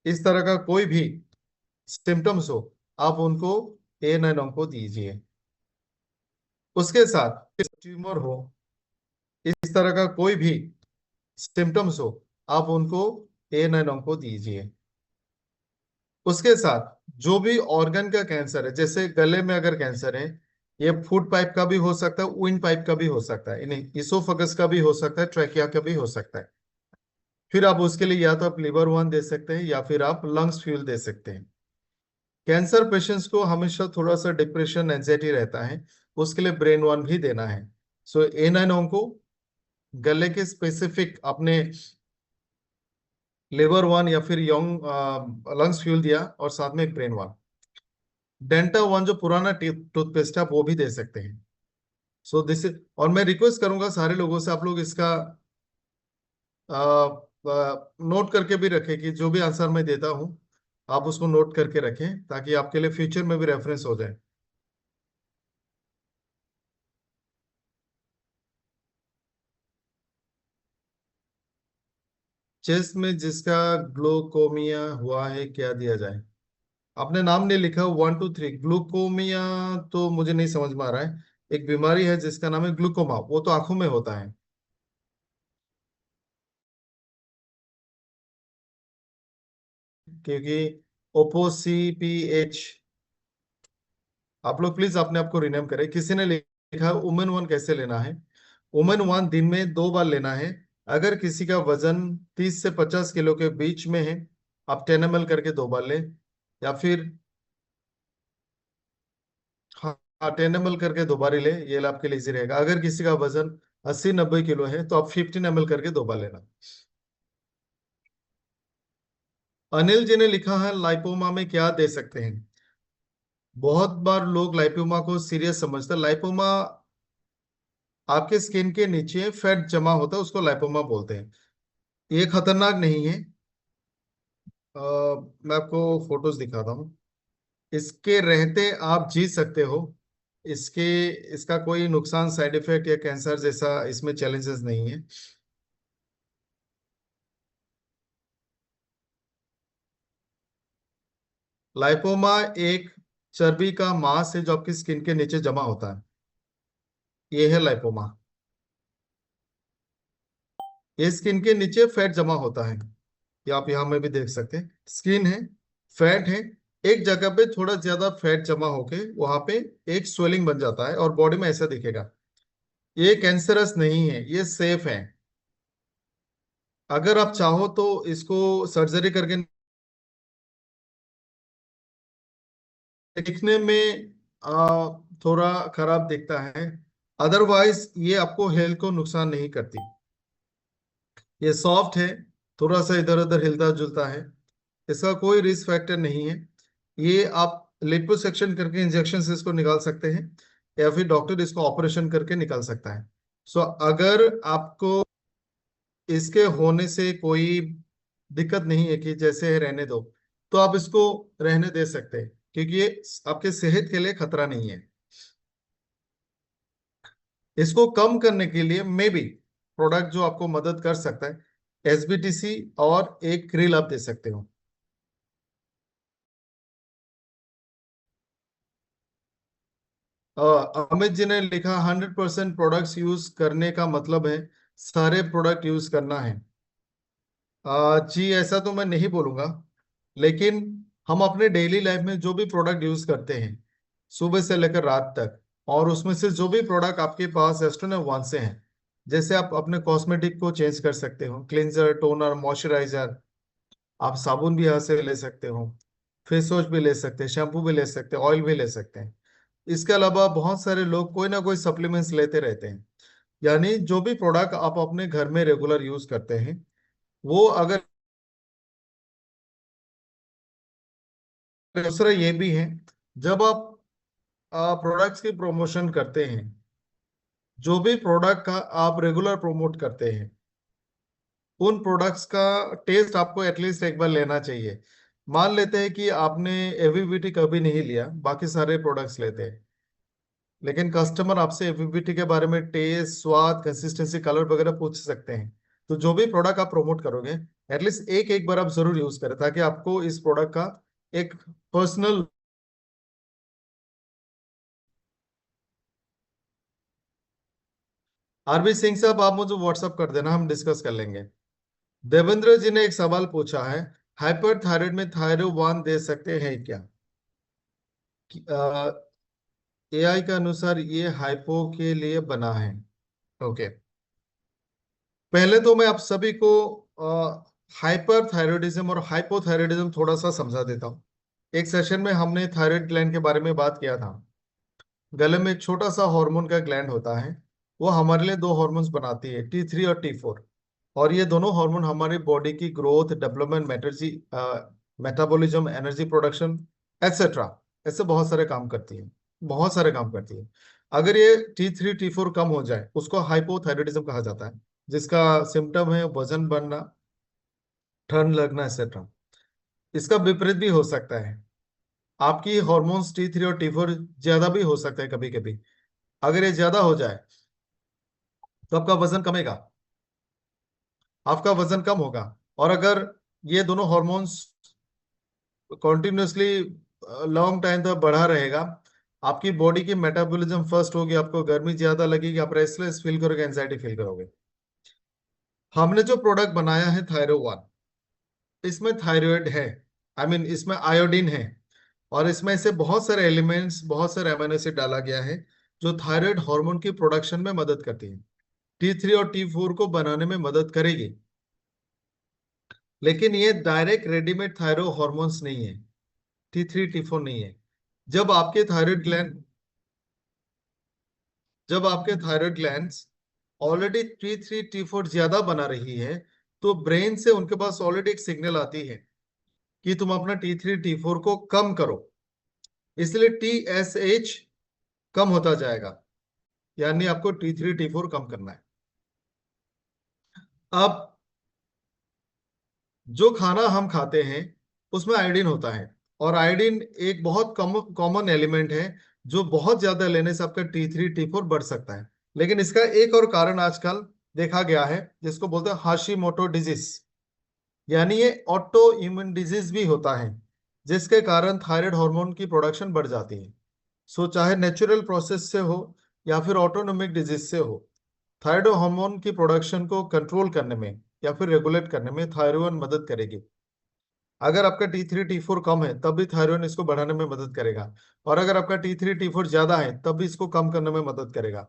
इस तरह का कोई भी सिम्टम्स हो, आप उनको A9 onco दीजिए। उसके साथ ट्यूमर हो, इस तरह का कोई भी सिम्टम्स हो, आप उनको A9 onco दीजिए। उसके साथ जो भी ऑर्गन का कैंसर है, जैसे गले में अगर कैंसर है, ये फूड पाइप का भी हो सकता है, विंड पाइप का भी हो सकता है, यानी इसोफगस का भी हो सकता है, ट्रैकिया का भी हो सकता है। फिर आप उसके लिए या तो आप लिवर वन दे सकते हैं या फिर आप लंग्स फ्यूल दे सकते हैं। कैंसर पेशेंट्स को हमेशा थोड़ा सा डिप्रेशन एंजाइटी रहता है, उसके लिए ब्रेन वन भी देना है। सो A9 onco गले के स्पेसिफिक अपने लिवर वन या फिर यंग लंग्स फ्यूल दिया, और साथ में एक ब्रेन वन। डेंटा वन जो पुराना टूथपेस्ट है, वो भी दे सकते हैं। सो दिस इज, और मैं रिक्वेस्ट करूंगा सारे लोगों से, आप लोग इसका नोट करके भी रखें कि जो भी आंसर मैं देता हूं, आप उसको नोट करके रखें ताकि आपके लिए फ्यूचर में भी रेफरेंस हो जाए। चेस्ट में जिसका ग्लूकोमिया हुआ है, क्या दिया जाए? आपने नाम नहीं लिखा, 1 2 3 ग्लूकोमिया, तो मुझे नहीं समझ में आ रहा है। एक बीमारी है जिसका नाम है ग्लूकोमा, वो तो आंखों में होता है। क्योंकि OPOCPH, आप लोग प्लीज अपने आप को रिनेम करें। किसी ने लिखा वुमेन वन कैसे लेना है? वुमेन वन दिन में 2 बार लेना है। अगर किसी का वजन 30 से 50 किलो के बीच में है, आप 10 ml करके 2 बार लें। या फिर हाँ, 10 ml करके 2 बार ही ले, ये आपके लिए इजी रहेगा। अगर किसी का वजन 80 90 किलो है, तो आप 15 ml करके 2 बार लेना। अनिल जी ने लिखा है लाइपोमा में क्या दे सकते हैं? बहुत बार लोग लाइपोमा को सीरियस समझते हैं। लाइपोमा आपके स्किन के नीचे फैट जमा होता है, उसको लाइपोमा बोलते हैं। ये खतरनाक नहीं है। अ, मैं आपको फोटोज दिखाता हूँ। इसके रहते आप जी सकते हो। इसके इसका कोई नुकसान, साइड इफेक्ट या कैंसर जैसा इसमें चैलेंजेस नहीं है। लाइपोमा एक चर्बी का मास है जो आपकी स्किन के नीचे जमा होता है। ये है लाइपोमा। ये स्किन के नीचे फैट जमा होता है। ये आप यहाँ में भी देख सकते हैं, स्किन है, फैट है। एक जगह पे थोड़ा ज्यादा फैट जमा होके वहां पे एक स्वेलिंग बन जाता है और बॉडी में ऐसा दिखेगा। ये कैंसरस नहीं है, ये सेफ है। अगर आप चाहो तो इसको सर्जरी करके, दिखने में थोड़ा खराब दिखता है, अदरवाइज ये आपको हेल्थ को नुकसान नहीं करती। ये सॉफ्ट है, थोड़ा सा इधर उधर हिलता जुलता है, इसका कोई रिस्क फैक्टर नहीं है। ये आप लिपोसक्शन करके इंजेक्शन से इसको निकाल सकते हैं, या फिर डॉक्टर इसको ऑपरेशन करके निकाल सकता है। सो अगर आपको इसके होने से कोई दिक्कत नहीं है कि जैसे है रहने दो, तो आप इसको रहने दे सकते हैं, क्योंकि ये आपके सेहत के लिए खतरा नहीं है। इसको कम करने के लिए मे बी प्रोडक्ट जो आपको मदद कर सकता है, SBTC और एक क्रिल आप दे सकते हो। अमित जी ने लिखा 100% प्रोडक्ट्स यूज करने का मतलब है सारे प्रोडक्ट यूज करना है। जी ऐसा तो मैं नहीं बोलूंगा, लेकिन हम अपने डेली लाइफ में जो भी प्रोडक्ट यूज करते हैं सुबह से लेकर रात तक, और उसमें से जो भी प्रोडक्ट आपके पास एस्ट्रोन वन से हैं, जैसे आप अपने कॉस्मेटिक को चेंज कर सकते हो, क्लिंजर, टोनर, मॉइस्चराइजर, आप साबुन भी यहाँ से ले सकते हो, फेस वॉश भी ले सकते हैं, शैम्पू भी ले सकते हैं, ऑयल भी ले सकते हैं। इसके अलावा बहुत सारे लोग कोई ना कोई सप्लीमेंट्स लेते रहते हैं। यानी जो भी प्रोडक्ट आप अपने घर में रेगुलर यूज करते हैं, वो अगर, दूसरा ये भी है, जब आप प्रोडक्ट्स की प्रमोशन करते हैं, जो भी प्रोडक्ट का आप रेगुलर प्रमोट करते हैं, उन प्रोडक्ट्स का टेस्ट आपको एटलीस्ट एक बार लेना चाहिए। मान लेते हैं कि आपने एवीबीटी कभी नहीं लिया, बाकी सारे प्रोडक्ट्स लेते हैं, लेकिन कस्टमर आपसे एवीबीटी के बारे में टेस्ट, स्वाद, कंसिस्टेंसी, कलर वगैरह पूछ सकते हैं। तो जो भी प्रोडक्ट आप प्रमोट करोगे, एटलीस्ट एक एक बार आप जरूर यूज करें, ताकि आपको इस प्रोडक्ट का एक पर्सनल। आरबी सिंह साहब, आप मुझे व्हाट्सअप कर देना, हम डिस्कस कर लेंगे। देवेंद्र जी ने एक सवाल पूछा है, हाइपरथायराइड में थायरोवान दे सकते हैं क्या? एआई के अनुसार ये हाइपो के लिए बना है। ओके, पहले तो मैं आप सभी को हाइपरथायरॉयडिज्म और हाइपोथायरॉयडिज्म थोड़ा सा समझा देता हूँ। एक सेशन में हमने थायराइड ग्लैंड के बारे में बात किया था। गले में एक छोटा सा हार्मोन का ग्लैंड होता है, वो हमारे लिए दो हार्मोन्स बनाती है, T3 और T4। और ये दोनों हार्मोन हमारी बॉडी की growth, development, metabolism, energy production, etcetera, ऐसे बहुत सारे काम करती है। बहुत सारे काम करती है। अगर ये T3 T4 कम हो जाए, उसको हाइपोथायरॉयडिज्म कहा जाता है, जिसका सिम्टम है वजन बढ़ना, ठंड लगना, एक्सेट्रा। इसका विपरीत भी हो सकता है, आपकी हॉर्मोन्स T3 और T4 ज्यादा भी हो सकता है कभी कभी। अगर ये ज्यादा हो जाए तो आपका वजन कमेगा, आपका वजन कम होगा। और अगर ये दोनों हॉर्मोन्स कॉन्टिन्यूसली लॉन्ग टाइम तक बढ़ा रहेगा, आपकी बॉडी की मेटाबॉलिज्म फर्स्ट होगी, आपको गर्मी ज्यादा लगेगी, आप रेस्टलेस फील करोगे, एंजाइटी फील करोगे। हमने जो प्रोडक्ट बनाया है थायरोवान, इसमें थायराइड है, आई मीन इसमें आयोडीन है, और इसमें से बहुत सारे एलिमेंट्स, बहुत सारे अमीनो एसिड डाला गया है, जो थायराइड हार्मोन की प्रोडक्शन में मदद करती है, T3 और T4 को बनाने में मदद करेगी। लेकिन ये डायरेक्ट रेडीमेड थायरो हॉर्मोन्स नहीं है, T3 T4 नहीं है। जब आपके थायराइड ग्लैंड जब आपके thyroid glands already T3 T4 ज्यादा बना रही है, तो ब्रेन से उनके पास ऑलरेडी एक सिग्नल आती है कि तुम अपना T3 T4 को कम करो। इसलिए TSH कम होता जाएगा, यानी आपको T3 T4 कम करना है। अब जो खाना हम खाते हैं उसमें आयोडीन होता है, और आयोडीन एक बहुत कम कॉमन एलिमेंट है, जो बहुत ज्यादा लेने से आपका T3 T4 बढ़ सकता है। लेकिन इसका एक और कारण आजकल देखा गया है, जिसको बोलते हैं हाशीमोटो डिजीज, यानी ये ऑटो इम्यून डिजीज भी होता है, जिसके कारण थायराइड हार्मोन की प्रोडक्शन बढ़ जाती है। सो चाहे नेचुरल प्रोसेस से हो या फिर ऑटोनोमिक डिजीज से हो, थायराइड हार्मोन की प्रोडक्शन को कंट्रोल करने में या फिर रेगुलेट करने में थायरोन मदद करेगी। अगर आपका T3 T4 कम है, तब भी थायरोन इसको बढ़ाने में मदद करेगा। और अगर आपका T3 T4 ज्यादा है, तब भी इसको कम करने में मदद करेगा।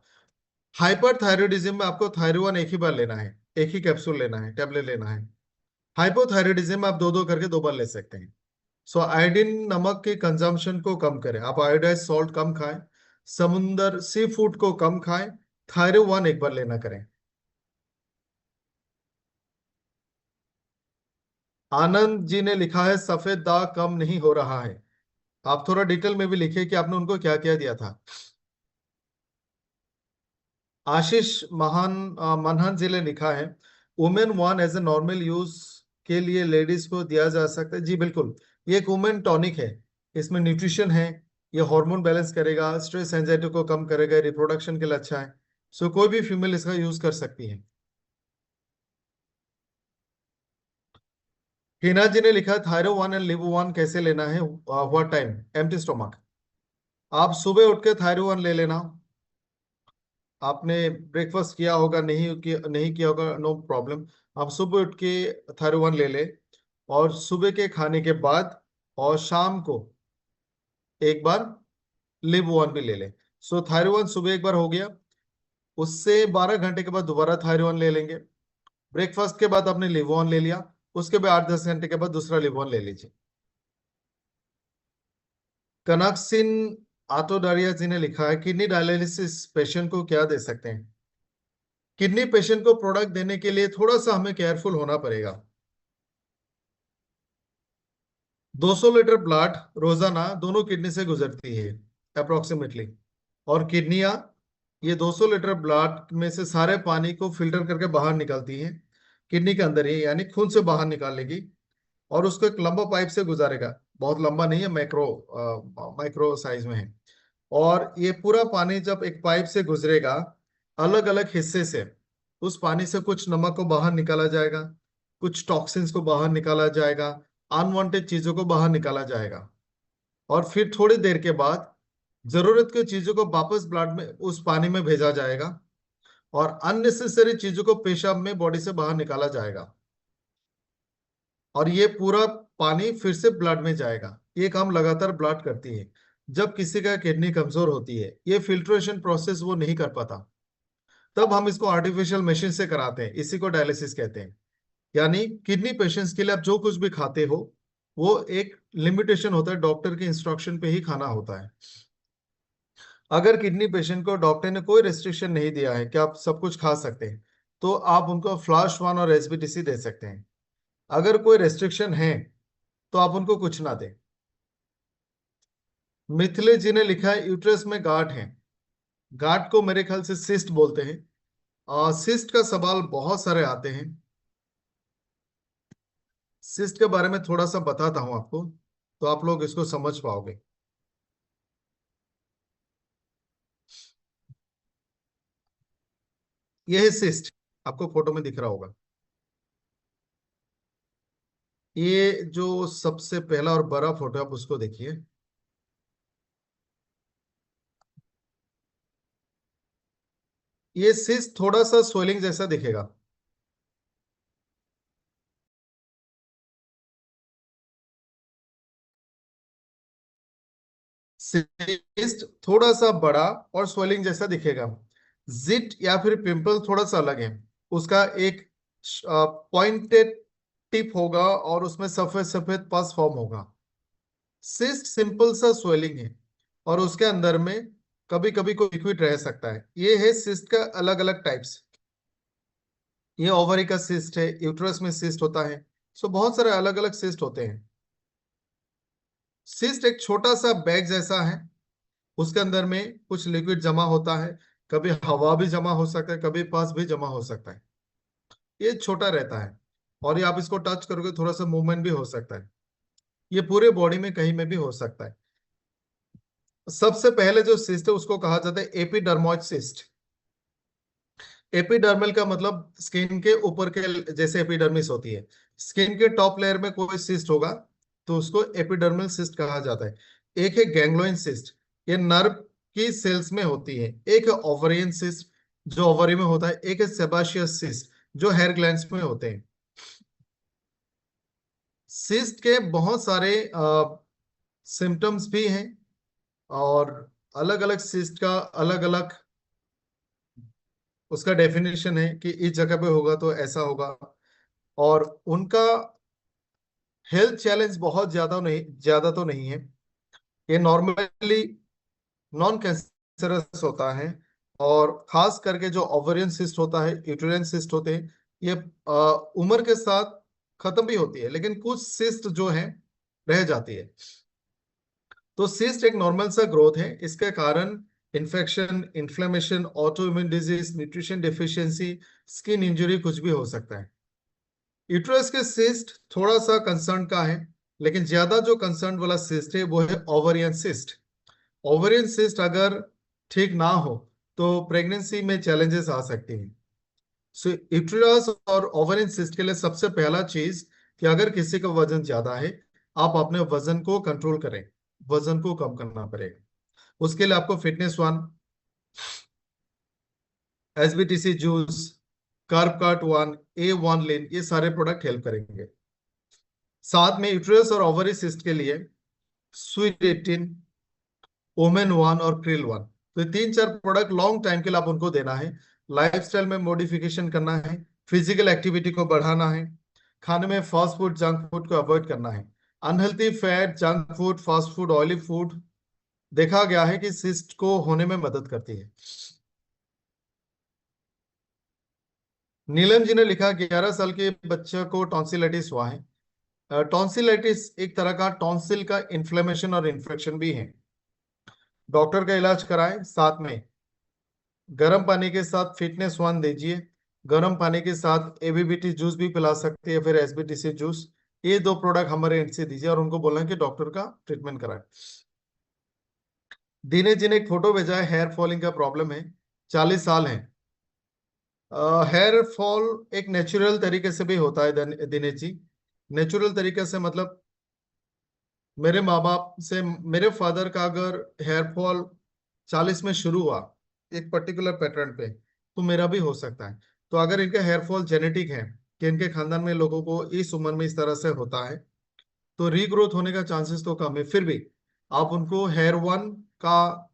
हाइपर थायरॉयडिज्म में आपको थायरोन एक ही बार लेना है, एक ही कैप्सूल लेना है, टेबलेट लेना है। हाइपोथायरॉयडिज्म में आप दो दो करके दो बार ले सकते हैं। सो आयोडीन नमक के कंजम्पशन को कम करें, आप आयोडाइज सॉल्ट कम खाएं, समुंदर सी फूड को कम खाएं, थायरोवन एक बार लेना करें। आनंद जी ने लिखा है, सफेद दाग कम नहीं हो रहा है। आप थोड़ा डिटेल में भी लिखिए कि आपने उनको क्या क्या दिया था। आशीष मनहन जी ने लिखा है, women one age a normal use के लिए लेडीज को दिया जा सकता है। जी बिल्कुल, ये एक वुमेन टॉनिक है, इसमें न्यूट्रिशन है, ये हार्मोन बैलेंस करेगा, स्ट्रेस एंजाइटी को कम करेगा, रिप्रोडक्शन के लिए अच्छा है। सो कोई भी फीमेल इसका यूज कर सकती है। हिना जी ने लिखा, थायरो वन एंड लिवो वन कैसे लेना है, व्हाट टाइम, एम्प्टी स्टोमक। आप सुबह उठ के थायरो वन ले लेना। आपने ब्रेकफास्ट किया होगा, नहीं किया होगा, नो प्रॉब्लम। आप सुबह उठ के थायरो वन ले ले, और सुबह के खाने के बाद और शाम को एक बार लिव वन भी ले ले। सो थायरो वन सुबह एक बार हो गया, उससे 12 घंटे के बाद दोबारा थायरो वन ले लेंगे। ब्रेकफास्ट के बाद आपने लिव वन ले लिया, उसके बाद 8-10 घंटे के बाद दूसरा लिव वन ले लीजिए। कनक्सिन आटोडारिया जी ने लिखा है, किडनी डायलिसिस पेशेंट को क्या दे सकते हैं? किडनी पेशेंट को प्रोडक्ट देने के लिए थोड़ा सा हमें केयरफुल होना पड़ेगा। 200 लीटर ब्लड रोजाना दोनों किडनी से गुजरती है अप्रोक्सीमेटली, और किडनियां ये 200 लीटर ब्लड में से सारे पानी को फिल्टर करके बाहर निकालती है, किडनी के अंदर ही, यानी खून से बाहर निकाल लेगी, और उसको एक लंबा पाइप से गुजारेगा। बहुत लंबा नहीं है, माइक्रो साइज में है। और ये पूरा पानी जब एक पाइप से गुजरेगा अलग अलग हिस्से से, उस पानी से कुछ नमक को बाहर निकाला जाएगा, कुछ टॉक्सिन्स को बाहर निकाला जाएगा, अनवांटेड चीजों को बाहर निकाला जाएगा, और फिर थोड़ी देर के बाद जरूरत की चीजों को वापस ब्लड में उस पानी में भेजा जाएगा, और अननेसेसरी चीजों को पेशाब में बॉडी से बाहर निकाला जाएगा, और ये पूरा पानी फिर से ब्लड में जाएगा। ये काम लगातार ब्लड करती है। जब किसी का किडनी कमजोर होती है, ये फिल्ट्रेशन प्रोसेस वो नहीं कर पाता, तब हम इसको आर्टिफिशियल मशीन से कराते हैं। इसी को डायलिसिस कहते हैं। यानी किडनी पेशेंट्स के लिए आप जो कुछ भी खाते हो, वो एक लिमिटेशन होता है, डॉक्टर के इंस्ट्रक्शन पे ही खाना होता है। अगर किडनी पेशेंट को डॉक्टर ने कोई रेस्ट्रिक्शन नहीं दिया है कि आप सब कुछ खा सकते हैं, तो आप उनको फ्लाश वन और एसबीटीसी दे सकते हैं। अगर कोई रेस्ट्रिक्शन है तो आप उनको कुछ ना दें। मिथिले जी ने लिखा है यूट्रस में गांठ है। गांठ को मेरे ख्याल से सिस्ट बोलते हैं। सिस्ट का सवाल बहुत सारे आते हैं। सिस्ट के बारे में थोड़ा सा बताता हूं आपको, तो आप लोग इसको समझ पाओगे। यह है सिस्ट, आपको फोटो में दिख रहा होगा। ये जो सबसे पहला और बड़ा फोटो है, आप उसको देखिए। ये सिस्ट थोड़ा सा स्वेलिंग जैसा दिखेगा। सिस्ट थोड़ा सा बड़ा और स्वेलिंग जैसा दिखेगा। जिट या फिर पिंपल थोड़ा सा अलग है। उसका एक पॉइंटेड टिप होगा और उसमें सफेद सफेद पस फॉर्म होगा। सिस्ट सिंपल सा स्वेलिंग है, और उसके अंदर में कभी कभी कोई लिक्विड रह सकता है। ये है सिस्ट का अलग अलग टाइप्स। ये ओवरी का सिस्ट है, यूट्रस में सिस्ट होता है। सो बहुत सारे अलग अलग सिस्ट होते हैं। सिस्ट एक छोटा सा बैग जैसा है, उसके अंदर में कुछ लिक्विड जमा होता है। कभी हवा भी जमा हो सकता है, कभी पस भी जमा हो सकता है। ये छोटा रहता है, और ये आप इसको टच करोगे थोड़ा सा मूवमेंट भी हो सकता है। ये पूरे बॉडी में कहीं में भी हो सकता है। सबसे पहले जो सिस्ट है उसको कहा जाता है एपिडर्मोइड सिस्ट। एपिडर्मल का मतलब स्किन के ऊपर के जैसे एपिडर्मिस होती है। स्किन के टॉप लेयर में कोई सिस्ट होगा तो उसको एपिडर्मल सिस्ट कहा जाता है। एक है गैंग्लोइन सिस्ट, ये नर्व की सेल्स में होती है। एक है ओवरियन सिस्ट, जो ओवरी में होता है। एक है सेबाशियस सिस्ट, जो हेयर ग्लैंड्स में होते हैं। सिस्ट के बहुत सारे सिम्टम्स भी हैं, और अलग अलग सिस्ट का अलग अलग उसका डेफिनेशन है कि इस जगह पे होगा तो ऐसा होगा। और उनका हेल्थ चैलेंज बहुत ज्यादा तो नहीं है। ये नॉर्मली नॉन कैंसरस होता है। और खास करके जो ओवेरियन सिस्ट होता है, यूटेरियन सिस्ट होते हैं, ये उम्र के साथ खत्म भी होती है, लेकिन कुछ सिस्ट जो है रह जाती है। तो सिस्ट एक नॉर्मल सा ग्रोथ है। इसके कारण infection, inflammation, auto immune disease, nutrition deficiency, skin injury कुछ भी हो सकता है। यूट्रस के सिस्ट थोड़ा सा कंसर्न का है, लेकिन ज्यादा जो कंसर्न वाला सिस्ट है वो है ओवरियन सिस्ट। ओवरियन सिस्ट अगर ठीक ना हो तो प्रेगनेंसी में चैलेंजेस आ सकते हैं। सो यूट्रस और ओवरियन सिस्ट के लिए सबसे पहला चीज कि अगर किसी का वजन ज्यादा है, आप अपने वजन को कंट्रोल करें। वजन को कम करना पड़ेगा। उसके लिए आपको फिटनेस वन, एसबीटीसी जूस, कार्ब काट वन, A1 लिन, ये सारे प्रोडक्ट हेल्प करेंगे। साथ में यूट्रस और ओवरी सिस्ट के लिए स्वीट 18, ओमेन वन और क्रिल वन, तो ये तीन चार प्रोडक्ट लॉन्ग टाइम के लिए आप उनको देना है। लाइफस्टाइल में मॉडिफिकेशन करना है, फिजिकल एक्टिविटी को बढ़ाना है, खाने में फास्ट फूड, जंक फूड को अवॉइड करना है। Unhealthy fat, junk food, fast food, oily food देखा गया है कि सिस्ट को होने में मदद करती है। नीलम जी ने लिखा 11 साल के बच्चे को टॉन्सिलाइटिस हुआ है। टॉन्सिलाइटिस एक तरह का टॉन्सिल का इन्फ्लेमेशन और इन्फेक्शन भी है। डॉक्टर का इलाज कराएं, साथ में गर्म पानी के साथ फिटनेस वन दीजिए। गर्म पानी के साथ एबीबीटी जूस भी पिला सकते हैं, फिर एसबीटीसी जूस। ये दो प्रोडक्ट हमारे एंड से दीजिए, और उनको बोलना कि डॉक्टर का ट्रीटमेंट कराएं। दिनेश जी ने एक फोटो भेजा है, हेयर फॉलिंग का प्रॉब्लम है, 40 साल है। हेयर फॉल एक नेचुरल तरीके से भी होता है दिनेश जी। नेचुरल तरीके से मतलब मेरे माँ बाप से, मेरे फादर का अगर हेयर फॉल 40 में शुरू हुआ एक पर्टिकुलर पैटर्न पे, तो मेरा भी हो सकता है। तो अगर इनका हेयर फॉल जेनेटिक है कि इनके खानदान में लोगों को इस उम्र में इस तरह से होता है, तो रीग्रोथ होने का चांसेस तो कम है। फिर भी आप उनको हेयर वन का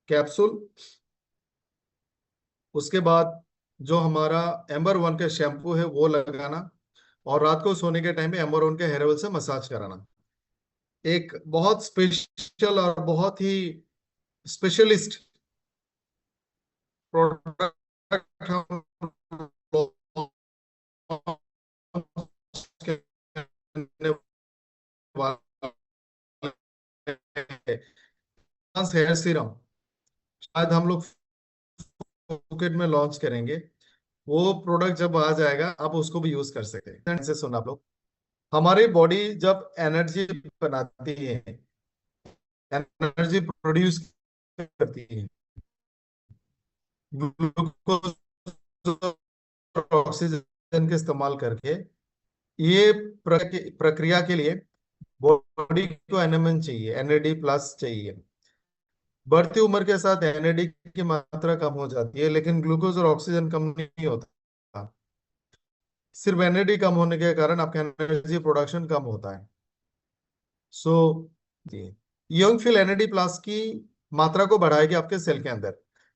कैप्सूल, उसके बाद जो हमारा एम्बर वन का शैम्पू है वो लगाना, और रात को सोने के टाइम पे एम्बर वन के हेयर ऑयल से मसाज कराना। एक बहुत स्पेशल और बहुत ही स्पेशलिस्ट प्रोडक्ट हम करने वाले हैं। हेयर सीरम शायद हम लोग पॉकेट में लॉन्च करेंगे। वो प्रोडक्ट जब आ जाएगा आप उसको भी यूज कर सकते हैं। से सुना आप लोग, हमारी बॉडी जब एनर्जी बनाती है, एनर्जी प्रोड्यूस करती है, ग्लूकोज ऑक्सीजन के इस्तेमाल करके, ये प्रक्रिया के लिए बॉडी को एनएमएन चाहिए, एनएडी प्लस चाहिए। बढ़ती उम्र के साथ एनएडी की मात्रा कम हो जाती है, लेकिन ग्लूकोज और ऑक्सीजन कम नहीं होता। सिर्फ एनएडी कम होने के कारण आपका एनर्जी प्रोडक्शन कम होता है। सो जी, यंग फिल एनएडी प्लस की मात्रा को बढ़ाएगी आपके सेल के अंदर,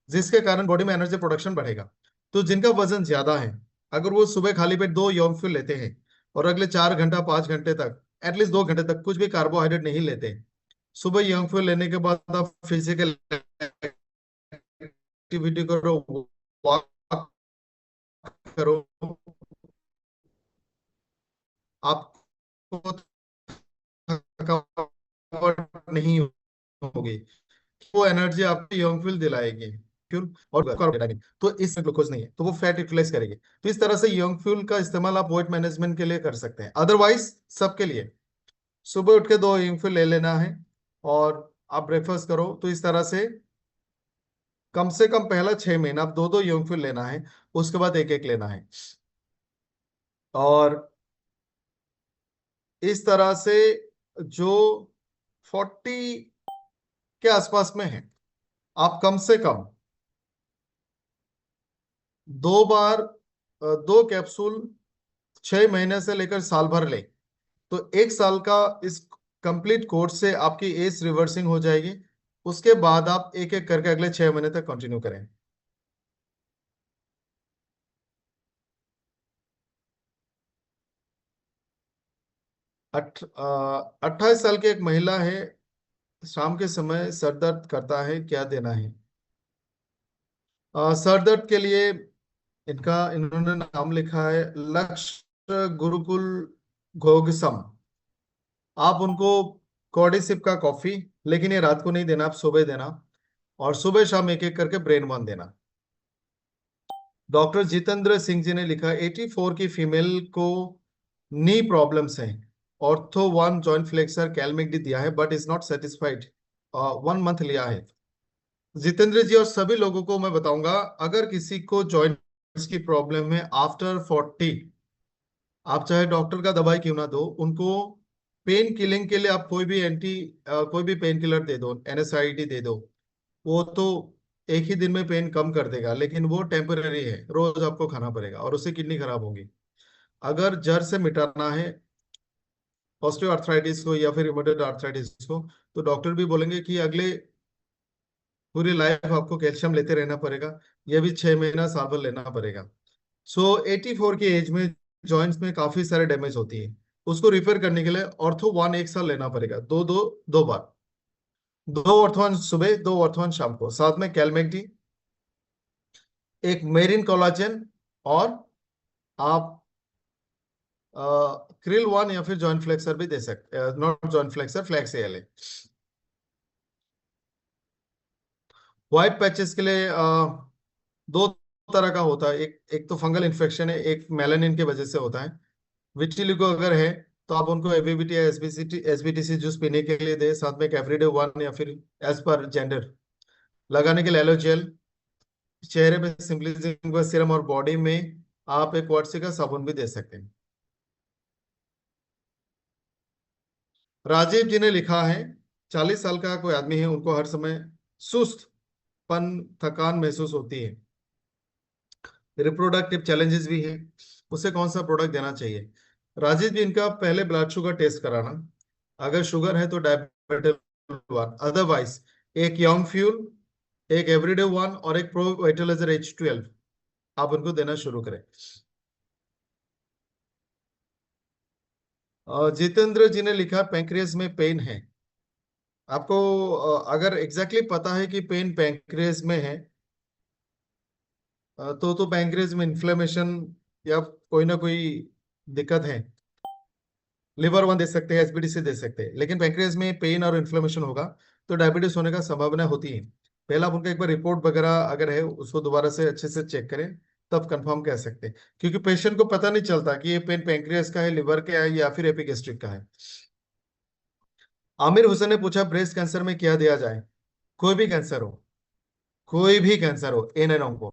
जिसके कारण बॉडी में एनर्जी प्रोडक्शन बढ़ेगा। तो जिनका वजन ज्यादा है, अगर वो सुबह खाली पेट 2 यंग फिल लेते हैं और अगले 4 घंटा 5 घंटे तक, एटलीस्ट 2 घंटे तक कुछ भी कार्बोहाइड्रेट नहीं लेते, सुबह यंग फ्यूल लेने के बाद आप फिजिकल एक्टिविटी करो, वॉक करो, आपको थकावट नहीं होगी। वो एनर्जी आपको यंग फ्यूल दिलाएगी, फ्यूल और कार्बोहाइड्रेट। तो इसमें ग्लूकोज नहीं है तो वो फैट यूटिलाइज करेगी। तो इस तरह से यंग फ्यूल का इस्तेमाल आप वेट मैनेजमेंट के लिए कर सकते हैं। अदरवाइज सबके लिए सुबह उठ के 2 यंग फ्यूल ले लेना है, और आप ब्रेकफास्ट करो। तो इस तरह से कम पहला 6 महीना आप 2 यंग फ्यूल लेना है, उसके बाद एक एक लेना है। और इस तरह से जो 40 के आसपास में है, आप कम से कम 2 बार 2 कैप्सूल 6 महीने से लेकर साल भर ले, तो 1 साल का इस कंप्लीट कोर्स से आपकी एज रिवर्सिंग हो जाएगी। उसके बाद आप एक एक करके अगले 6 महीने तक कंटिन्यू करें। 28 साल की एक महिला है, शाम के समय सर दर्द करता है, क्या देना है? सर दर्द के लिए इन्होंने नाम लिखा है लक्ष्य गुरुकुल घोगसम। आप उनको कॉर्डिसिप का कॉफी, लेकिन ये रात को नहीं देना, आप सुबह देना, और सुबह शाम एक एक करके ब्रेन वन देना। डॉक्टर जितेंद्र सिंह जी ने लिखा 84 की फीमेल को नी प्रॉब्लम्स हैं, ortho one joint flexor calmic D दिया है but is not satisfied, 1 month लिया है। जितेंद्र जी और सभी लोगों को मैं बताऊंगा, अगर किसी को जॉइंट्स की प्रॉब्लम है आफ्टर 40, आप चाहे डॉक्टर का दवाई क्यों ना दो उनको, पेन किलिंग के लिए आप कोई भी पेन किलर दे दो, एनएसआईडी दे दो, वो तो एक ही दिन में पेन कम कर देगा, लेकिन वो टेम्पररी है, रोज आपको खाना पड़ेगा और उससे किडनी खराब होगी। अगर जड़ से मिटाना है ऑस्टियो आर्थराइटिस को या फिर रिमेटॉइड आर्थराइटिस को, तो डॉक्टर भी बोलेंगे कि अगले पूरी लाइफ आपको कैल्शियम लेते रहना पड़ेगा, ये भी 6 महीना साल भर लेना पड़ेगा। सो 84 की एज में जॉइंट्स में काफी सारे डैमेज होती है, उसको रिपेयर करने के लिए ऑर्थो वन 1 साल लेना पड़ेगा, दो दो 2 बार, 2 ऑर्थोन सुबह 2 ऑर्थोन शाम को, साथ में कैलमेक्टी, एक मेरिन कोलाजन, और आप क्रिल वन या फिर जॉइंट फ्लेक्सर भी दे सकते, not joint flexor, flex L. White patches के लिए दो तरह का होता है, एक एक तो फंगल इन्फेक्शन है, एक मेलानिन की वजह से होता है। विटिलिगो अगर है तो आप उनको एबीबीटी या एसबीटीसी जूस पीने के लिए दे, साथ में कैफरीडे वन या फिर एज पर जेंडर लगाने के लिए एलोजेल, चेहरे पे सिंपली जिंक सीरम और बॉडी में आप एक क्वार्ट्ज का साबुन भी दे सकते हैं। राजीव जी ने लिखा है 40 साल का कोई आदमी है, उनको हर समय सुस्त पन थकान महसूस होती है, रिप्रोडक्टिव चैलेंजेस भी है, उसे कौन सा प्रोडक्ट देना चाहिए? राजीव जी, इनका पहले ब्लड शुगर टेस्ट कराना। अगर शुगर है तो डायबिटेल वन, अदरवाइज एक यंग फ्यूल, एक एवरीडे वन और एक प्रो वाइटलाइजर H12 आप उनको देना शुरू करें। जितेंद्र जी ने लिखा पैंक्रियास में पेन है। आपको अगर एग्जैक्टली पता है कि पेन पैंक्रियास में है, तो पैंक्रियास में इन्फ्लेमेशन या कोई ना कोई दिक्कत है। लिवर वन दे सकते हैं, SBDC दे सकते हैं, लेकिन पैंक्रियास में पेन और इन्फ्लेमेशन होगा तो डायबिटीज होने का संभावना होती है। पहला आप उनका एक बार रिपोर्ट वगैरह अगर है उसको दोबारा से अच्छे से चेक करें, तब कंफर्म कह सकते हैं, क्योंकि पेशेंट को पता नहीं चलता कि ये पेन पैंक्रियास का है, लिवर का है या फिर एपिगेस्ट्रिक का है। आमिर हुसैन ने पूछा ब्रेस्ट कैंसर में क्या दिया जाए? कोई भी कैंसर हो, कोई भी कैंसर हो, एन एन को।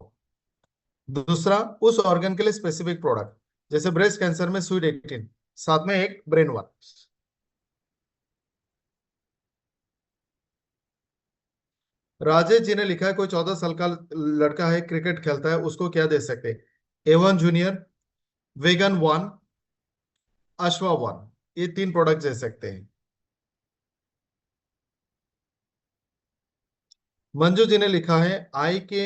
दूसरा, उस ऑर्गन के लिए स्पेसिफिक प्रोडक्ट, जैसे ब्रेस्ट कैंसर में स्वीट 18, साथ में एक ब्रेन वन। राजेश जी ने लिखा है कोई 14 साल का लड़का है, क्रिकेट खेलता है, उसको क्या दे सकते हैं? A1 junior, vegan one, Ashwa one, ये 3 प्रोडक्ट दे सकते हैं। मंजू जी ने लिखा है आई के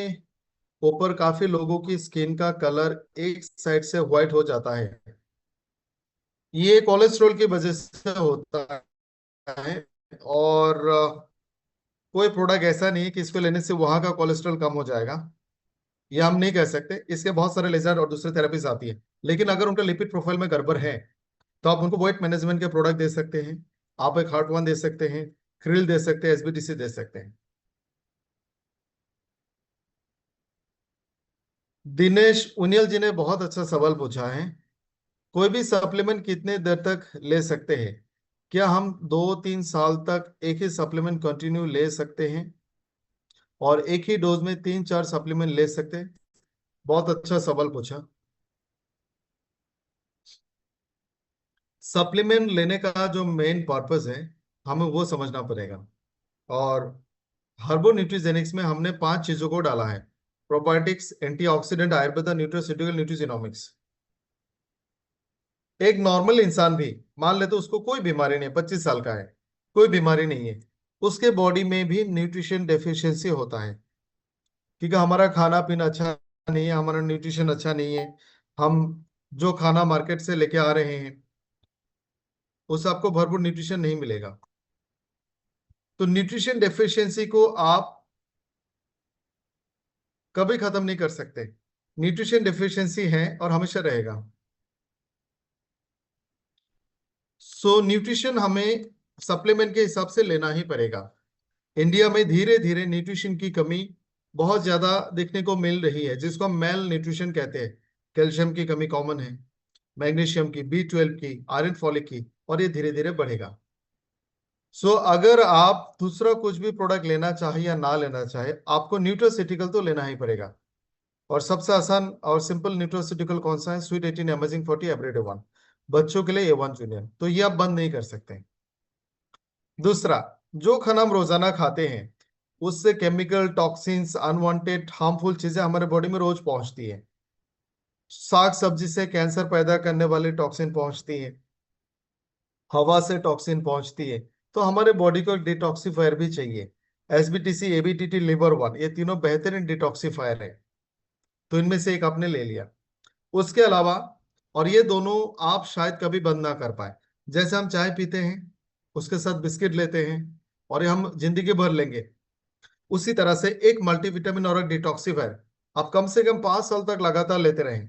ऊपर काफी लोगों की स्किन का कलर एक साइड से व्हाइट हो जाता है, ये कोलेस्ट्रॉल की वजह से होता है, और कोई प्रोडक्ट ऐसा नहीं है कि इसको लेने से वहां का कोलेस्ट्रॉल कम हो जाएगा, ये हम नहीं कह सकते। इसके बहुत सारे लेजर और दूसरे थेरेपीज आती है, लेकिन अगर उनका लिपिड प्रोफाइल में गड़बड़ है तो आप उनको वेट मैनेजमेंट के प्रोडक्ट दे सकते हैं, आप एक हार्ट वन दे सकते हैं, क्रिल दे सकते हैं, SBDC दे सकते हैं। दिनेश उनियल जी ने बहुत अच्छा सवाल पूछा है, कोई भी सप्लीमेंट कितने देर तक ले सकते हैं? क्या हम 2-3 साल तक एक ही सप्लीमेंट कंटिन्यू ले सकते हैं और एक ही डोज में 3-4 सप्लीमेंट ले सकते हैं? बहुत अच्छा सवाल पूछा। सप्लीमेंट लेने का जो मेन पर्पस है हमें वो समझना पड़ेगा, और हर्बो न्यूट्रीजेनिक्स में हमने 5 चीजों को डाला है: प्रोबायोटिक्स, एंटीऑक्सीडेंट, आयुर्वेदा, न्यूट्रोस्यूटिकल, न्यूट्रीजिनोमिक्स। एक नॉर्मल इंसान भी मान ले तो उसको कोई बीमारी नहीं है, 25 साल का है, कोई बीमारी नहीं है, उसके बॉडी में भी न्यूट्रिशन डेफिशिएंसी होता है, क्योंकि हमारा खाना पीना अच्छा नहीं है, हमारा न्यूट्रिशन अच्छा नहीं है, हम जो खाना मार्केट से लेके आ रहे हैं उससे आपको भरपूर न्यूट्रिशन नहीं मिलेगा। तो न्यूट्रिशन डेफिशिएंसी को आप कभी खत्म नहीं कर सकते, न्यूट्रिशन डेफिशिएंसी है और हमेशा रहेगा। सो न्यूट्रिशन हमें सप्लीमेंट के हिसाब से लेना ही पड़ेगा। इंडिया में धीरे धीरे न्यूट्रिशन की कमी बहुत ज्यादा देखने को मिल रही है, जिसको हम मेल न्यूट्रिशन कहते हैं। कैल्शियम की कमी कॉमन है, मैग्नीशियम की, B12 की, आयरन फॉलिक की, और ये धीरे धीरे बढ़ेगा। सो अगर आप दूसरा कुछ भी प्रोडक्ट लेना चाहे या ना लेना चाहे, आपको न्यूट्रोसिटिकल तो लेना ही पड़ेगा। और सबसे आसान और सिंपल न्यूट्रोसिटिकल कौन सा है? Sweet 18, amazing 40, everyday one. बच्चों के लिए A1 जूनियर, तो ये आप बंद नहीं कर सकते। दूसरा, जो खाना हम रोजाना खाते हैं उससे केमिकल, टॉक्सिन्स, अनवांटेड हार्मफुल चीजें हमारे बॉडी में रोज पहुंचती है। साग सब्जी से कैंसर पैदा करने वाली टॉक्सिन पहुंचती है, हवा से टॉक्सिन पहुंचती है, तो हमारे बॉडी को डिटॉक्सिफायर भी चाहिए। SBTC, ABTT, लिवर वन, ये तीनों बेहतरीन डिटॉक्सिफायर है, तो इनमें से एक आपने ले लिया। उसके अलावा, और ये दोनों आप शायद कभी बंद ना कर पाए, जैसे हम चाय पीते हैं उसके साथ बिस्किट लेते हैं और ये हम जिंदगी भर लेंगे, उसी तरह से एक मल्टीविटामिन और एक डिटॉक्सिफायर आप कम से कम 5 साल तक लगातार लेते रहें।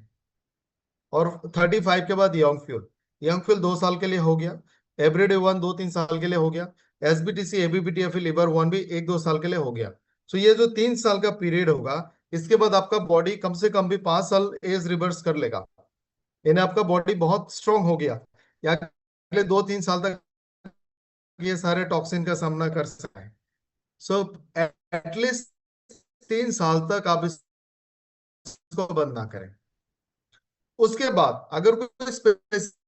और 35 के बाद यंग फ्यूल, यंग फ्यूल 2 साल के लिए हो गया, एवरीडे वन 2-3 साल के लिए हो गया, SBTC, ABPT या फिर लिवर वन भी 1-2 साल के लिए हो गया। तो ये जो 3 साल का पीरियड होगा, इसके बाद आपका बॉडी कम से कम भी 5 साल एज रिवर्स कर लेगा, यानी आपका बॉडी बहुत स्ट्रांग हो गया, या अगले 2-3 साल तक ये सारे टॉक्सिन का सामना कर सकता है। सो एटलीस्ट 3 साल तक आप इसको बंद ना करें। उसके बाद अगर कोई स्पेसिफिक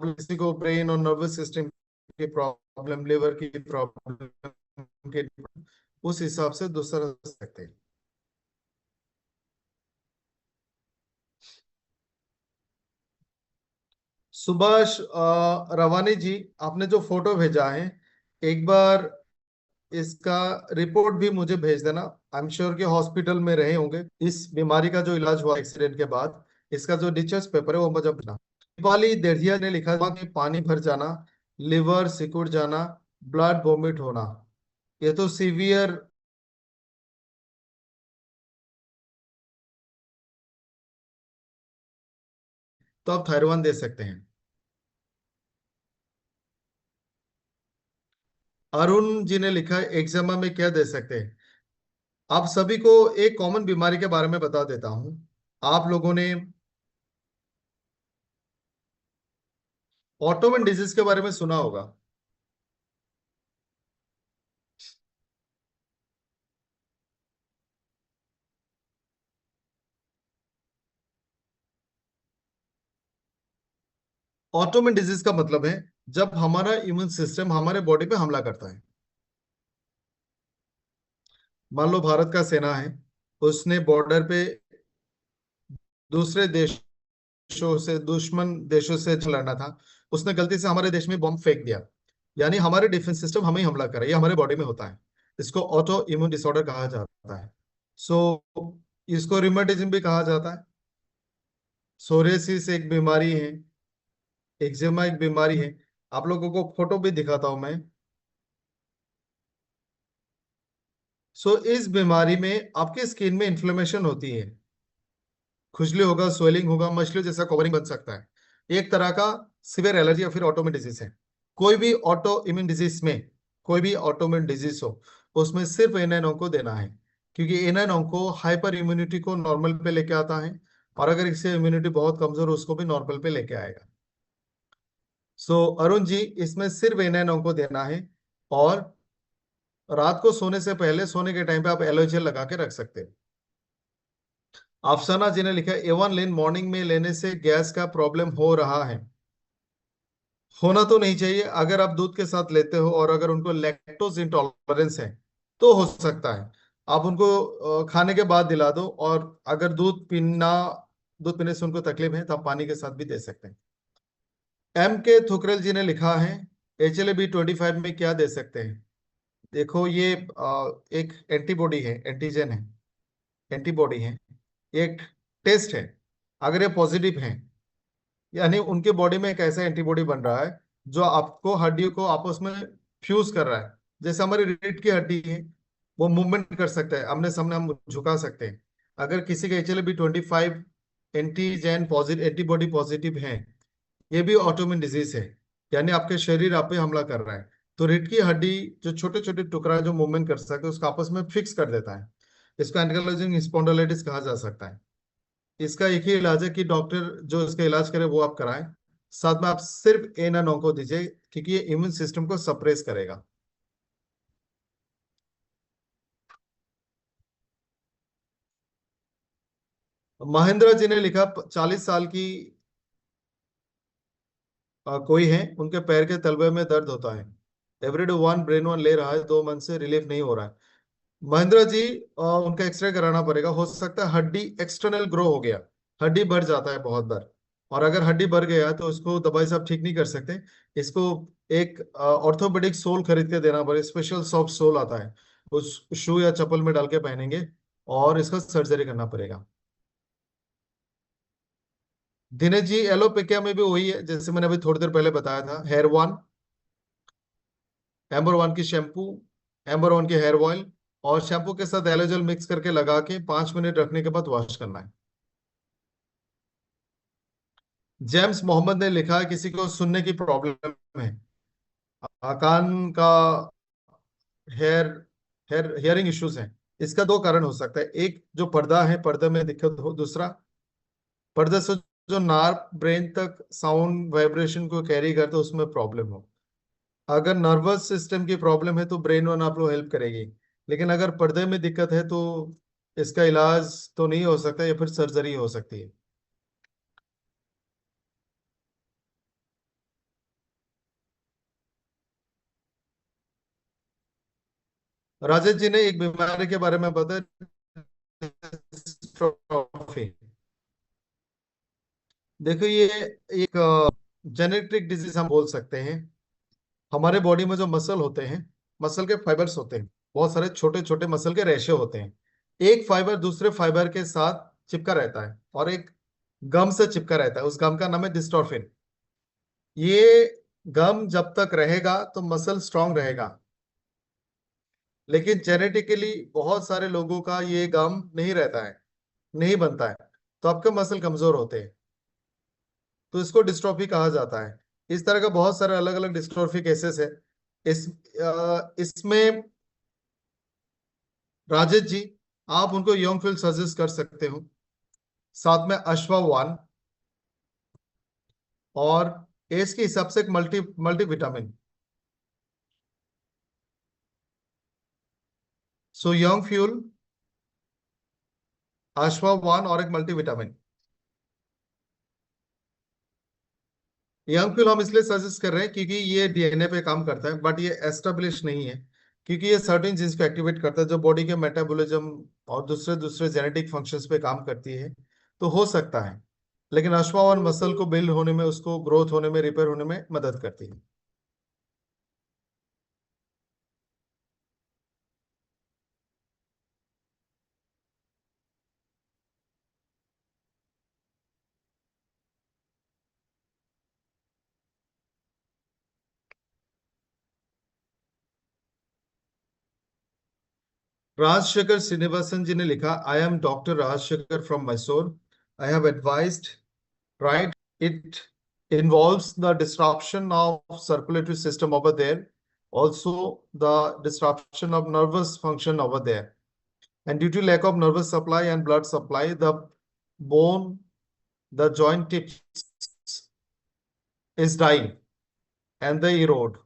किसी को ब्रेन और नर्वस सिस्टम की प्रॉब्लम, लिवर की प्रॉब्लम के, उस हिसाब से दूसरा सकते हैं। सुभाष रवानी जी, आपने जो फोटो भेजा है, एक बार इसका रिपोर्ट भी मुझे भेज देना। आई एम श्योर कि हॉस्पिटल में रहे होंगे, इस बीमारी का जो इलाज हुआ एक्सीडेंट के बाद, इसका जो डिस्चार्ज पेपर है वो मुझे भेजना। दीपाली देढ़िया ने लिखा था कि पानी भर जाना, लिवर सिकुड़ जाना, ब्लड वोमिट होना, ये तो सीवियर। तो आप थायरॉइड दे सकते हैं। अरुण जी ने लिखा है एक्जिमा में क्या दे सकते हैं। आप सभी को एक कॉमन बीमारी के बारे में बता देता हूं। आप लोगों ने ऑटोमिन डिजीज के बारे में सुना होगा। ऑटोमिन डिजीज का मतलब है जब हमारा इम्यून सिस्टम हमारे बॉडी पे हमला करता है। मान लो भारत का सेना है, उसने बॉर्डर पे दूसरे देशों से, दुश्मन देशों से लड़ना था, उसने गलती से हमारे देश में बॉम्ब फेंक दिया, यानी हमारे डिफेंस सिस्टम हमें ही हमला करे, ये हमारे बॉडी में होता है। इसको ऑटो इम्यून डिसऑर्डर कहा जाता है। सो इसको रिमेटिज्म भी कहा जाता है। सोरेसिस एक बीमारी है, एक्जिमा एक बीमारी है। आप लोगों को फोटो भी दिखाता हूं मैं। सो इस बीमारी में आपके स्किन में इन्फ्लेमेशन होती है, खुजली होगा, स्वेलिंग होगा, मछली जैसा कवरिंग बन सकता है। एक तरह का सिवियर एलर्जी या फिर ऑटोमिन डिजीज है। कोई भी ऑटो इम्यून डिजीज में, कोई भी ऑटोमिन डिजीज हो, उसमें सिर्फ एन को देना है, क्योंकि एन को हाइपर इम्यूनिटी को नॉर्मल पे लेके आता है, और अगर इससे इम्यूनिटी बहुत कमजोर हो उसको भी नॉर्मल पे लेके आएगा। सो अरुण जी, इसमें सिर्फ एन को देना है। और रात को सोने से पहले, सोने के टाइम पे आप एलोवेरा जेल लगा के रख सकते हैं। अफसाना जी ने लिखा एवन लेन मॉर्निंग में लेने से गैस का प्रॉब्लम हो रहा है। होना तो नहीं चाहिए, अगर आप दूध के साथ लेते हो और अगर उनको लैक्टोज इंटॉलरेंस है तो हो सकता है। आप उनको खाने के बाद दिला दो, और अगर दूध पीने से उनको तकलीफ है तो आप पानी के साथ भी दे सकते हैं। एम के थुकरेल जी ने लिखा है HLA-B25 में क्या दे सकते हैं। देखो ये एक एंटीबॉडी है, एंटीजन है, एंटीबॉडी है, एक टेस्ट है। अगर ये पॉजिटिव है, यानी उनके बॉडी में एक ऐसा एंटीबॉडी बन रहा है जो आपको हड्डियों को आपस में फ्यूज कर रहा है। जैसे हमारी रीढ़ की हड्डी है, वो मूवमेंट कर सकता है, आमने सामने हम झुका सकते हैं। अगर किसी का HLA-B25 antigen positive, antibody positive है, ये भी ऑटोमिन डिजीज है, यानी आपके शरीर आप पे हमला कर रहा है। तो रीढ़ की हड्डी जो छोटे छोटे टुकड़ा जो मूवमेंट कर सकते हैं उसको आपस में फिक्स कर देता है। इसको एंकाइलोजिंग स्पॉन्डिलोलिटिस कहा जा सकता है। इसका एक ही इलाज है कि डॉक्टर जो इसका इलाज करे वो आप कराएं। साथ में आप सिर्फ एन को दीजिए, क्योंकि ये इम्यून सिस्टम को सप्रेस करेगा। महेंद्र जी ने लिखा 40 साल की कोई है, उनके पैर के तलवे में दर्द होता है, एवरीडे वन ब्रेन वन ले रहा है, 2 मंथ से रिलीफ नहीं हो रहा है। महेंद्र जी, उनका एक्सरे कराना पड़ेगा। हो सकता है हड्डी एक्सटर्नल ग्रो हो गया, हड्डी बढ़ जाता है बहुत बार, और अगर हड्डी बढ़ गया है तो उसको दवाई से आप ठीक नहीं कर सकते। इसको एक ऑर्थोपेडिक सोल खरीद के देना पड़ेगा, स्पेशल सॉफ्ट सोल आता है, उस शू या चप्पल में डाल के पहनेंगे, और इसका सर्जरी करना पड़ेगा। दिनेश जी, एलोपेकिया में भी वही है जैसे मैंने अभी थोड़ी देर पहले बताया था, हेयर वन, एम्बर वन की शैम्पू, एम्बर वन की हेयर ऑयल, और शैम्पू के साथ एलोजल मिक्स करके लगा के 5 मिनट रखने के बाद वॉश करना है। जेम्स मोहम्मद ने लिखा है किसी को सुनने की प्रॉब्लम है, कान का हेयर हेयर हियरिंग इश्यूज है। इसका 2 कारण हो सकता है, एक जो पर्दा है, पर्दे में दिक्कत हो, दूसरा पर्दे से जो नार्व ब्रेन तक साउंड वाइब्रेशन को कैरी करते उसमें प्रॉब्लम हो। अगर नर्वस सिस्टम की प्रॉब्लम है तो ब्रेन वन आप लोग हेल्प करेगी, लेकिन अगर पर्दे में दिक्कत है तो इसका इलाज तो नहीं हो सकता, या फिर सर्जरी हो सकती है। राजेश जी ने एक बीमारी के बारे में बताया, डिस्ट्रॉफी। देखो ये एक जेनेटिक डिजीज हम बोल सकते हैं। हमारे बॉडी में जो मसल होते हैं, मसल के फाइबर्स होते हैं, बहुत सारे छोटे छोटे मसल के रेशे होते हैं। एक फाइबर दूसरे फाइबर के साथ चिपका रहता है और एक गम से चिपका रहता है, उस गम का नाम है डिस्ट्रोफिन। ये गम जब तक रहेगा तो मसल स्ट्रांग रहेगा, लेकिन जेनेटिकली बहुत सारे लोगों का ये गम नहीं रहता है, नहीं बनता है, तो आपके मसल कमजोर होते हैं, तो इसको डिस्ट्रोफी कहा जाता है। इस तरह का बहुत सारे अलग अलग डिस्ट्रोफी केसेस है। इसमें राजेश जी, आप उनको यंग फील्ड सजेस्ट कर सकते हो, साथ में अश्वावान, और एज के हिसाब से एक multi multivitamin. So young fuel, Ashwavan और एक मल्टी विटामिन। यंग फ्यूल हम इसलिए सजेस्ट कर रहे हैं क्योंकि ये डीएनए पे काम करता है, बट ये एस्टेब्लिश नहीं है, क्योंकि ये सर्टेन जीन्स को एक्टिवेट करता है जो बॉडी के मेटाबॉलिज्म और दूसरे दूसरे जेनेटिक फंक्शंस पे काम करती है, तो हो सकता है। लेकिन अश्वावान मसल को बिल्ड होने में, उसको ग्रोथ होने में, रिपेयर होने में मदद करती है। राजशेखर श्रीनिवासन जी ने लिखा, I am doctor Rajashekar from Mysore. I have advised, right? It involves the disruption of circulatory system over there, also the disruption of nervous function over there. And due to lack of nervous supply and blood supply, the bone, the joint tips is dying and they erode.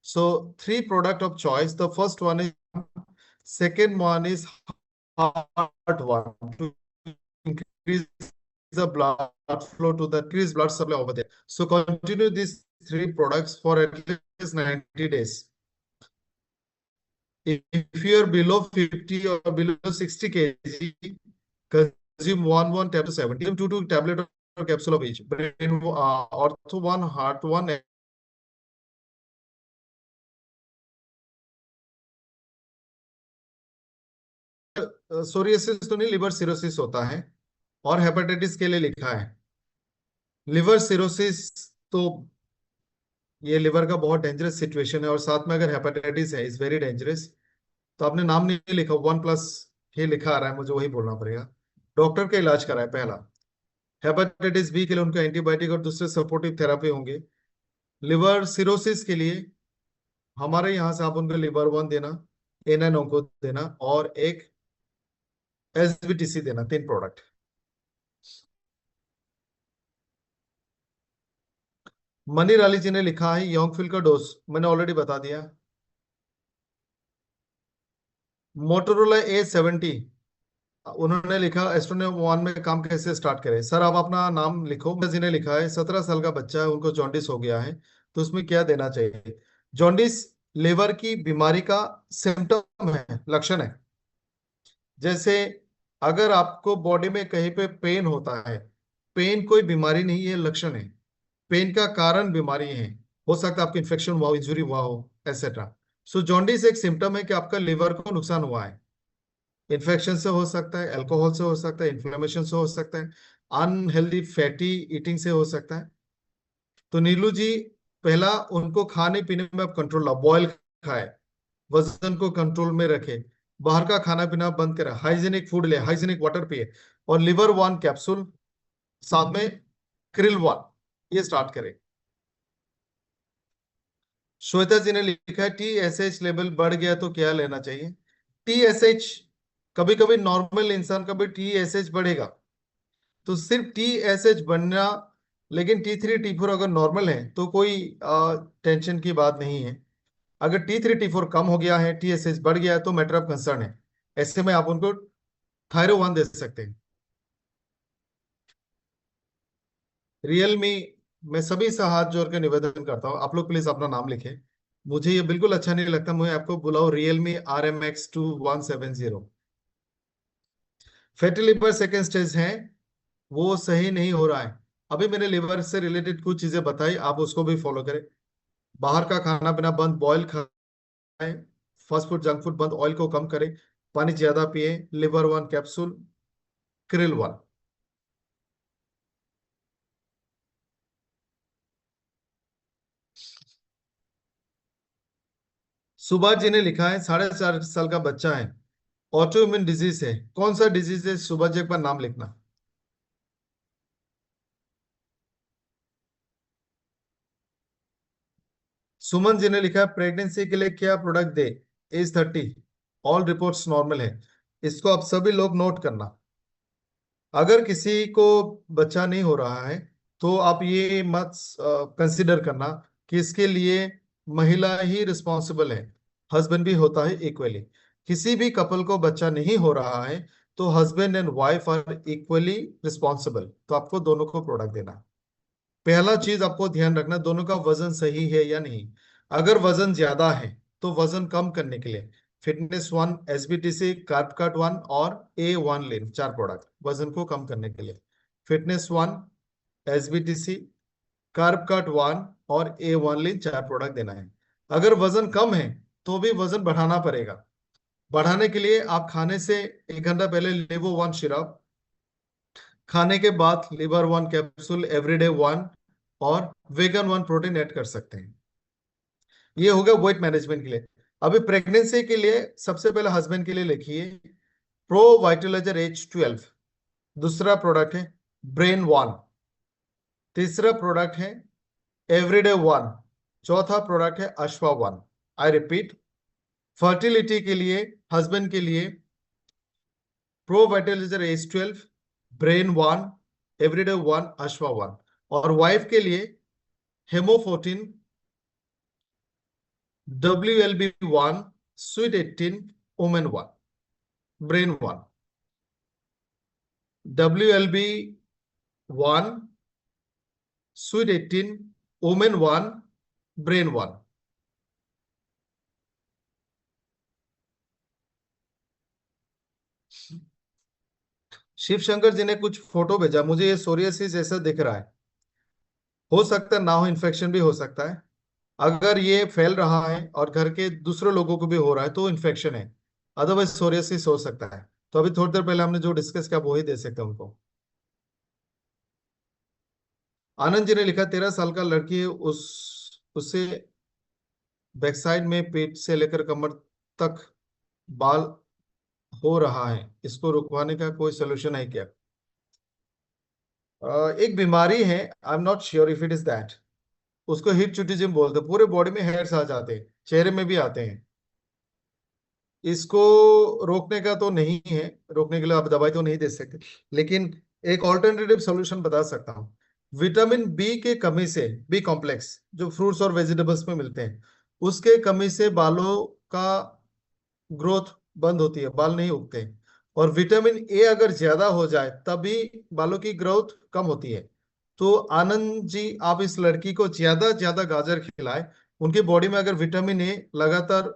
So three product of choice. The first one is, second one is heart one, to increase the blood flow to the increased blood supply over there. So continue these three products for at least 90 days. If you are below 50 or below 60 kg, consume one tablet to 70, two tablet or capsule of each. Brain, ortho one, heart one. Psoriasis तो नहीं, liver cirrhosis होता है, और hepatitis के लिए लिखा है। Liver cirrhosis तो ये लिवर का बहुत डेंजरस सिचुएशन है, और साथ में अगर हेपेटाइटिस है, इज वेरी डेंजरस। तो आपने नाम नहीं लिखा, 1+ ही लिखा आ रहा है, मुझे वही बोलना पड़ेगा। डॉक्टर का इलाज कराए पहला। हेपेटाइटिस बी के लिए उनको एंटीबायोटिक और दूसरे सपोर्टिव थेरापी होंगे। लिवर सिरोसिस के लिए हमारे यहाँ से आप उनको लिवर वन देना, एन को देना, और एक एसबीटीसी देना, 3 प्रोडक्ट। मनी लाली जी ने लिखा है, योंगफिल का डोज मैंने ऑलरेडी बता दिया। मोटोरोला A70, उन्होंने लिखा एस्ट्रोनॉट वन में काम कैसे स्टार्ट करें। सर आप अपना नाम लिखो। जी ने लिखा है, 17 साल का बच्चा है, उनको जॉन्डिस हो गया है, तो उसमें क्या देना चाहिए। जॉन्डिस लिवर की बीमारी का सिम्टम है, लक्षण है। जैसे अगर आपको बॉडी में कहीं पे पेन होता है, पेन कोई बीमारी नहीं है, लक्षण है। पेन का कारण बीमारी है, हो सकता है आपको इन्फेक्शन हुआ हो, इंजुरी हुआ हो, एसेट्रा। सो जॉन्डिस एक सिम्टम है कि आपका लिवर को नुकसान हुआ है। इन्फेक्शन से हो सकता है, अल्कोहल से हो सकता है, इन्फ्लेमेशन से हो सकता है, अनहेल्दी फैटी ईटिंग से हो सकता है। तो नीलू जी, पहला उनको खाने पीने में आप कंट्रोल लाओ, बॉयल खाए, वजन को कंट्रोल में रखे, बाहर का खाना पीना बंद करे, हाइजीनिक फूड ले, हाइजीनिक वाटर पिए, और लिवर वन कैप्सूल, साथ में क्रिल वन, ये स्टार्ट करें। श्वेता जी ने लिखा है, TSH लेवल बढ़ गया तो क्या लेना चाहिए। TSH, कभी कभी नॉर्मल इंसान का भी TSH बढ़ेगा, तो सिर्फ TSH बनना, लेकिन T3 T4 अगर नॉर्मल है तो कोई टेंशन की बात नहीं है। अगर T3 T4 कम हो गया है, TSH बढ़ गया है, तो मैटर ऑफ कंसर्न है। ऐसे में आप उनको थायरो 1 दे सकते हैं। रियलमी, मैं सभी से हाथ जोड़ के निवेदन करता हूँ, आप लोग प्लीज अपना नाम लिखें। मुझे ये बिल्कुल अच्छा नहीं लगता मैं आपको बुलाऊं Realme RMX 2170। Fatty liver second stage है, वो सही नहीं हो रहा है। अभी मैंने लिवर से रिलेटेड कुछ चीजें बताई, आप उसको भी फॉलो करें। बाहर का खाना पीना बंद, बॉयल खाएं, फास्ट फूड जंक फूड बंद, ऑयल को कम करें, पानी ज्यादा पिए, Liver 1 capsule, Krill 1। Subhash ji ने लिखा है, 4.5 साल का बच्चा है, ऑटो इम्यून डिजीज है, कौन सा डिजीज है सुभाष जी, एक बार नाम लिखना। सुमन जी ने लिखा है, प्रेगनेंसी के लिए क्या प्रोडक्ट दे, एज 30, ऑल रिपोर्ट्स नॉर्मल है। इसको आप सभी लोग नोट करना। अगर किसी को बच्चा नहीं हो रहा है, तो आप ये मत कंसिडर करना कि इसके लिए महिला ही रिस्पॉन्सिबल है, हस्बैंड भी होता है इक्वली। किसी भी कपल को बच्चा नहीं हो रहा है, तो husband and wife are equally responsible, तो आपको दोनों को प्रोडक्ट देना है। पहला चीज आपको ध्यान रखना, दोनों का वजन सही है या नहीं। अगर वजन ज्यादा है, तो वजन कम करने के लिए Fitness 1, SBTC, कार्ब कट 1 और A1 लिन, 4 प्रोडक्ट वजन को कम करने के लिए। Fitness 1, SBTC, कार्ब कट 1 और A1 लिन, 4 प्रोडक्ट देना है। अगर वजन कम है, तो भी वजन बढ़ाना पड़ेगा। बढ़ाने के लिए आप खाने से 1 घंटा पहले Levo 1 सिरप, खाने के बाद Liver 1 कैप्सूल एवरीडे 1 और वेगन 1 प्रोटीन ऐड कर सकते हैं। ये हो गया वेट मैनेजमेंट के लिए। अभी प्रेगनेंसी के लिए सबसे पहले हस्बैंड के लिए लिखिए प्रो वाइटलाइजर H12। दूसरा प्रोडक्ट है Brain 1। तीसरा प्रोडक्ट है एवरीडे 1। चौथा प्रोडक्ट है अश्वा 1। आई रिपीट, फर्टिलिटी के लिए हस्बैंड के लिए pro vitaliser H12, Brain 1, everyday 1, Ashva 1। और वाइफ के लिए हेमोफोर्टिन, WLB 1, Sweet 18, Omen 1, Brain 1। WLB 1, Sweet 18, Omen 1, Brain 1। Shiv Shankar ji ने कुछ फोटो भेजा, मुझे ये सोरियासिस ऐसा दिख रहा है। हो सकता है ना हो, इन्फेक्शन भी हो सकता है। अगर ये फैल रहा है और घर के दूसरे लोगों को भी हो रहा है, तो इन्फेक्शन है, अदरवाइज सोरियासिस हो सकता है। तो अभी थोड़ी देर पहले हमने जो डिस्कस किया, वही दे सकते हैं उनको। आनंद जी ने लिखा, 13 साल का लड़की है, उसे बैक साइड में पेट से लेकर कमर तक बाल हो रहा है, इसको रुकवाने का कोई सोल्यूशन है क्या? एक बीमारी है, I am not sure if it is that. उसको हिरचुटिज्म बोलते हैं, पूरे बॉडी में हेयर्स आ जाते हैं, चेहरे में भी आते हैं। इसको रोकने का तो नहीं है, रोकने के लिए आप दवाई तो नहीं दे सकते, लेकिन एक ऑल्टरनेटिव सॉल्यूशन बता सकता हूँ। विटामिन बी के कमी से, बी कॉम्प्लेक्स जो फ्रूट्स और वेजिटेबल्स में मिलते हैं, उसके कमी से बालों का ग्रोथ बंद होती है, बाल नहीं उगते। और विटामिन ए अगर ज्यादा हो जाए, तभी बालों की ग्रोथ कम होती है। तो आनंद जी, आप इस लड़की को ज्यादा ज्यादा गाजर खिलाएं। उनकी बॉडी में अगर विटामिन ए लगातार